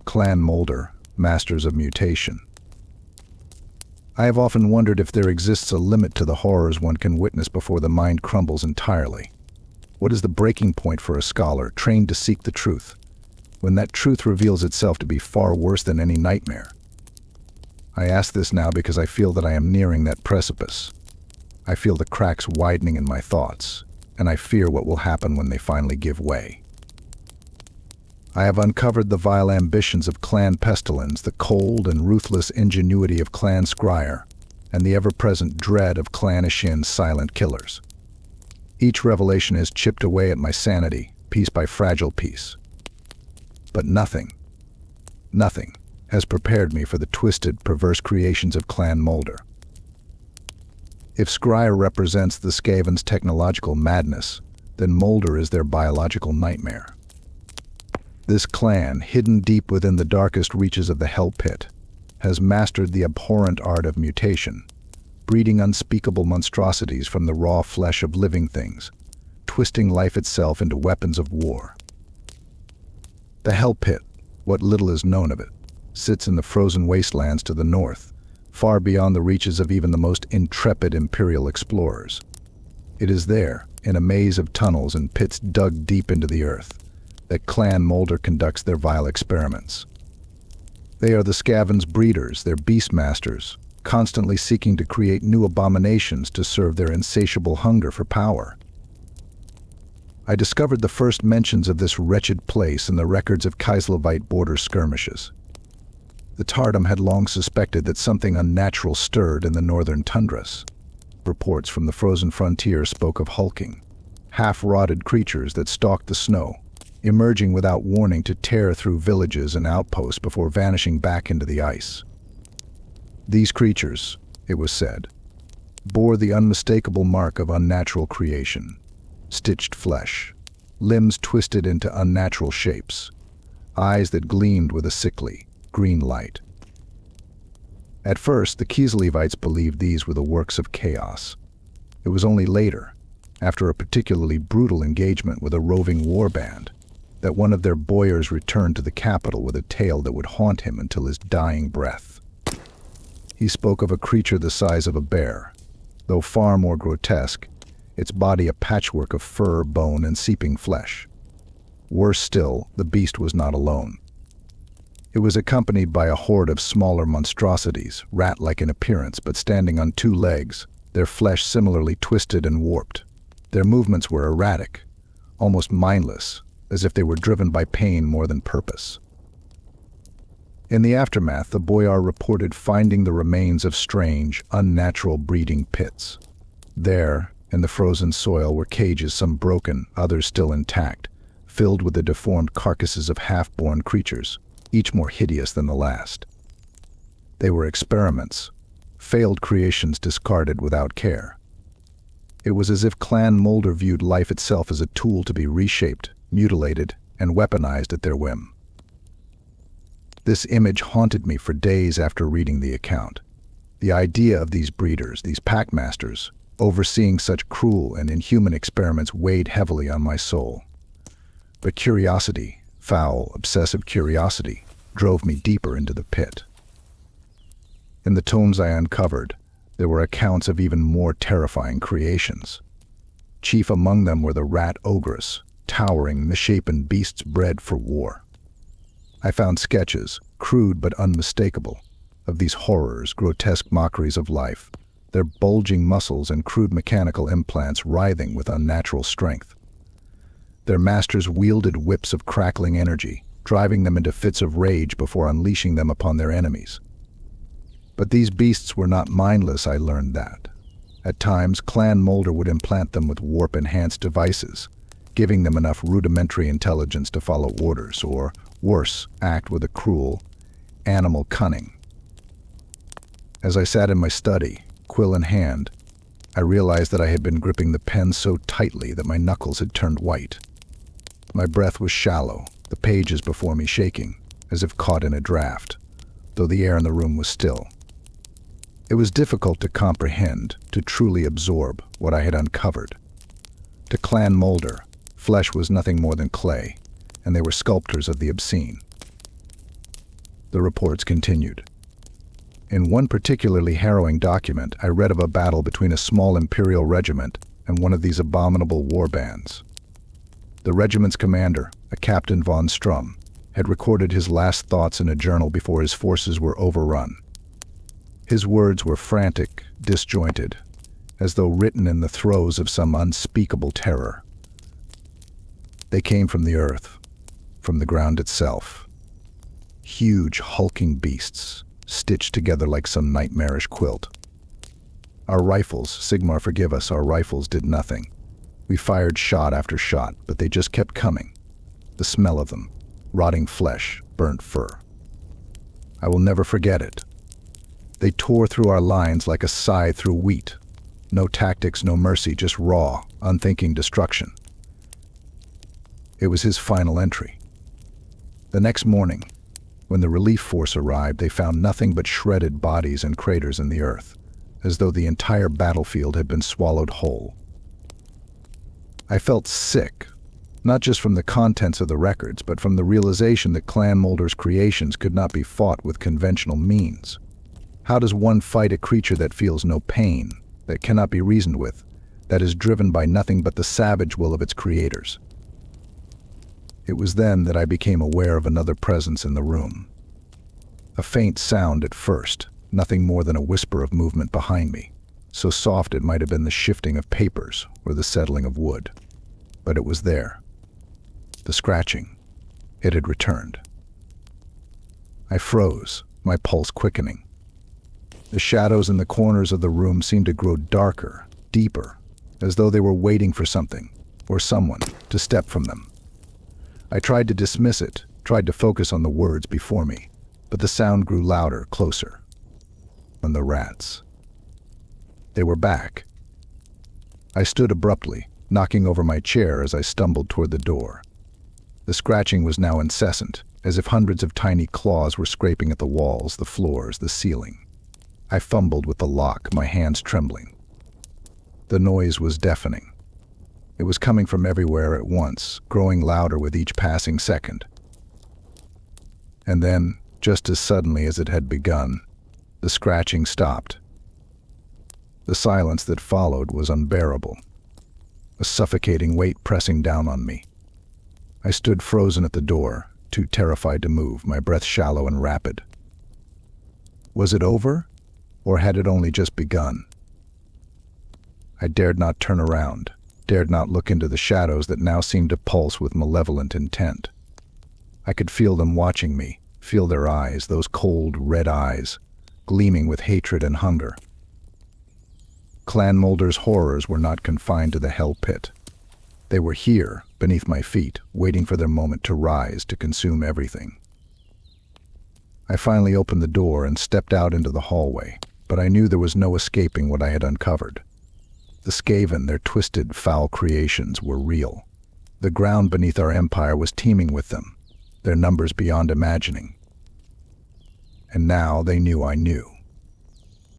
Clan Moulder, Masters of Mutation. I have often wondered if there exists a limit to the horrors one can witness before the mind crumbles entirely. What is the breaking point for a scholar trained to seek the truth, when that truth reveals itself to be far worse than any nightmare? I ask this now because I feel that I am nearing that precipice. I feel the cracks widening in my thoughts, and I fear what will happen when they finally give way. I have uncovered the vile ambitions of Clan Pestilence, the cold and ruthless ingenuity of Clan Scryer, and the ever-present dread of Clan Ishin's silent killers. Each revelation has chipped away at my sanity, piece by fragile piece. But nothing has prepared me for the twisted, perverse creations of Clan Moulder. If Scryer represents the Skaven's technological madness, then Moulder is their biological nightmare. This clan, hidden deep within the darkest reaches of the Hell Pit, has mastered the abhorrent art of mutation, breeding unspeakable monstrosities from the raw flesh of living things, twisting life itself into weapons of war. The Hell Pit, what little is known of it, sits in the frozen wastelands to the north, far beyond the reaches of even the most intrepid Imperial explorers. It is there, in a maze of tunnels and pits dug deep into the earth, that Clan Moulder conducts their vile experiments. They are the Skaven's breeders, their beastmasters, constantly seeking to create new abominations to serve their insatiable hunger for power. I discovered the first mentions of this wretched place in the records of Kaislevite border skirmishes. The Tardum had long suspected that something unnatural stirred in the northern tundras. Reports from the frozen frontier spoke of hulking, half-rotted creatures that stalked the snow, emerging without warning to tear through villages and outposts before vanishing back into the ice. These creatures, it was said, bore the unmistakable mark of unnatural creation: stitched flesh, limbs twisted into unnatural shapes, eyes that gleamed with a sickly, green light. At first, the Kislevites believed these were the works of chaos. It was only later, after a particularly brutal engagement with a roving warband, that one of their boyars returned to the capital with a tale that would haunt him until his dying breath. He spoke of a creature the size of a bear, though far more grotesque, its body a patchwork of fur, bone, and seeping flesh. Worse still, the beast was not alone. It was accompanied by a horde of smaller monstrosities, rat-like in appearance but standing on two legs, their flesh similarly twisted and warped. Their movements were erratic, almost mindless, as if they were driven by pain more than purpose. In the aftermath, the boyar reported finding the remains of strange, unnatural breeding pits. There, in the frozen soil, were cages, some broken, others still intact, filled with the deformed carcasses of half-born creatures, each more hideous than the last. They were experiments, failed creations discarded without care. It was as if Clan Moulder viewed life itself as a tool to be reshaped, mutilated, and weaponized at their whim. This image haunted me for days after reading the account. The idea of these breeders, these packmasters, overseeing such cruel and inhuman experiments weighed heavily on my soul. But curiosity, foul, obsessive curiosity, drove me deeper into the pit. In the tomes I uncovered, there were accounts of even more terrifying creations. Chief among them were the Rat Ogres, towering, misshapen beasts bred for war. I found sketches, crude but unmistakable, of these horrors, grotesque mockeries of life, their bulging muscles and crude mechanical implants writhing with unnatural strength. Their masters wielded whips of crackling energy, driving them into fits of rage before unleashing them upon their enemies. But these beasts were not mindless, I learned that. At times, Clan Moulder would implant them with warp-enhanced devices, giving them enough rudimentary intelligence to follow orders, or, worse, act with a cruel, animal cunning. As I sat in my study, quill in hand, I realized that I had been gripping the pen so tightly that my knuckles had turned white. My breath was shallow, the pages before me shaking, as if caught in a draft, though the air in the room was still. It was difficult to comprehend, to truly absorb what I had uncovered. To Clan Moulder, flesh was nothing more than clay, and they were sculptors of the obscene. The reports continued. In one particularly harrowing document, I read of a battle between a small imperial regiment and one of these abominable war bands. The regiment's commander, a Captain von Strum, had recorded his last thoughts in a journal before his forces were overrun. His words were frantic, disjointed, as though written in the throes of some unspeakable terror. They came from the earth, from the ground itself. Huge, hulking beasts, stitched together like some nightmarish quilt. Our rifles, Sigmar forgive us, our rifles did nothing. We fired shot after shot, but they just kept coming. The smell of them, rotting flesh, burnt fur. I will never forget it. They tore through our lines like a scythe through wheat. No tactics, no mercy, just raw, unthinking destruction. It was his final entry. The next morning, when the relief force arrived, they found nothing but shredded bodies and craters in the earth, as though the entire battlefield had been swallowed whole. I felt sick, not just from the contents of the records, but from the realization that Clan Moulder's creations could not be fought with conventional means. How does one fight a creature that feels no pain, that cannot be reasoned with, that is driven by nothing but the savage will of its creators? It was then that I became aware of another presence in the room. A faint sound at first, nothing more than a whisper of movement behind me, so soft it might have been the shifting of papers or the settling of wood. But it was there. The scratching. It had returned. I froze, my pulse quickening. The shadows in the corners of the room seemed to grow darker, deeper, as though they were waiting for something, or someone, to step from them. I tried to dismiss it, tried to focus on the words before me, but the sound grew louder, closer. And the rats. They were back. I stood abruptly, knocking over my chair as I stumbled toward the door. The scratching was now incessant, as if hundreds of tiny claws were scraping at the walls, the floors, the ceiling. I fumbled with the lock, my hands trembling. The noise was deafening. It was coming from everywhere at once, growing louder with each passing second. And then, just as suddenly as it had begun, the scratching stopped. The silence that followed was unbearable, a suffocating weight pressing down on me. I stood frozen at the door, too terrified to move, my breath shallow and rapid. Was it over, or had it only just begun? I dared not turn around, dared not look into the shadows that now seemed to pulse with malevolent intent. I could feel them watching me, feel their eyes, those cold, red eyes, gleaming with hatred and hunger. Clan Moulder's horrors were not confined to the hell pit. They were here, beneath my feet, waiting for their moment to rise, to consume everything. I finally opened the door and stepped out into the hallway, but I knew there was no escaping what I had uncovered. The Skaven, their twisted, foul creations, were real. The ground beneath our empire was teeming with them, their numbers beyond imagining. And now they knew I knew.